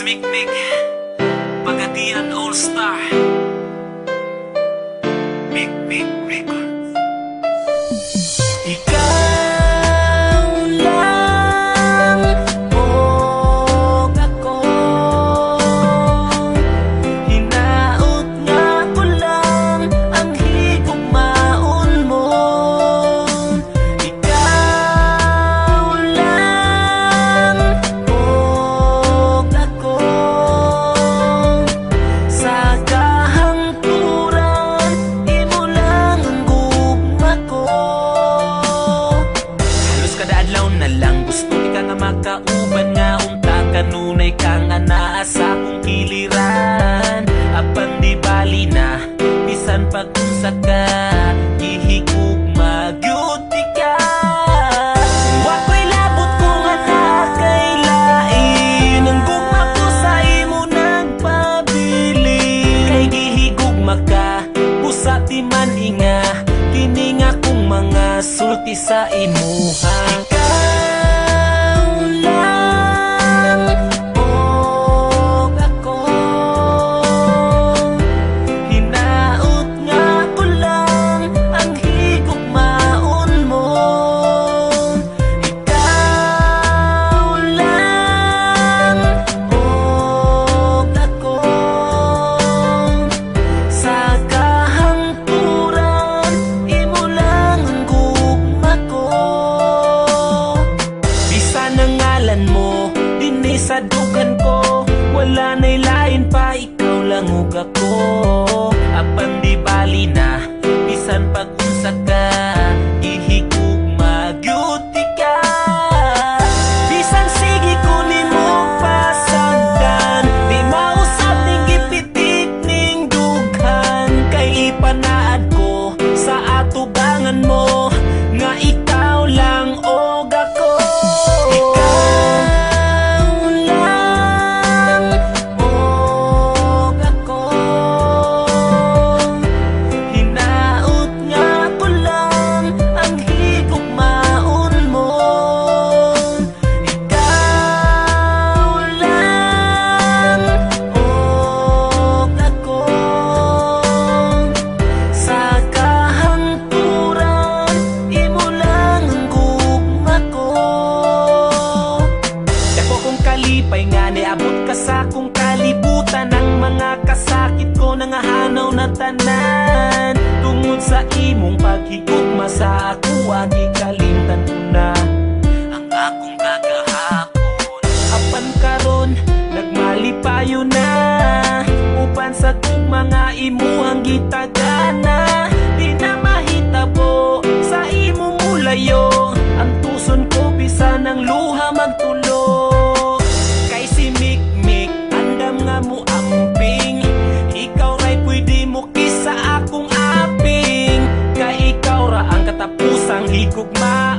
Mikmik Pagadian All-Star Mikmik Records. Ikaw lang o ako, hinaot nga ko lang ang higugmaon mo. Ikaw lang o ako, sa kahangturan imo lang ang gugma ko. Halos kada adlaw na lang gusto ka nga makauban nga unta kanunay kang anaa sa akong kiliran. Apan di bali na bisan pag-unsa ka ihigugma gyud ka. Wako'y labot ko nga nakailain ang gugma ko sa imo nagpabili. Kay gihigugma ka busa di man inga kini nga kong mga sulti sa imuha. Ikaw lang o ako, hinaot nga ko lang ang higugmaon mo. Ikaw lang o ako, sa kahangturan imo lang ang gugma ko. Bisan ang ngalan mo dinhi sa dugan ko, wala na'y lain pa, ikaw lang ug ako. Apan di bali na bisan pag-unsa ka ihigugma gyud ka. Bisan sige ko nimo pasagdan, di mausab ning gipitik ning dughan. Kay ipanaad ko sa atubangan mo nga ikaw lang og ako. Ikaw lang og ako, hinaot nga ko lang ang higugmaon mo. Ikaw lang og ako, sa kahangturan imo lang ang gugma ko. Dako kong kalipay nga niabot ka sa akong kalibutan. Ang mga kasakit ko nangahanaw na tanan tungod sa imong paghigugma sa ako. Agi kalimtan ko na ang akong kagahapon. Apan karon nagmalipayo na upan sa gugma nga imuhang gitagana. Di na mahitabo sa imo mulayo ang tuson ko bisan ang luha magtulo. Kay si Mikmik andam nga mo amping, ikaw ra'y pwede mo kisa akong aping. Kay ikaw ra ang katapusang higugma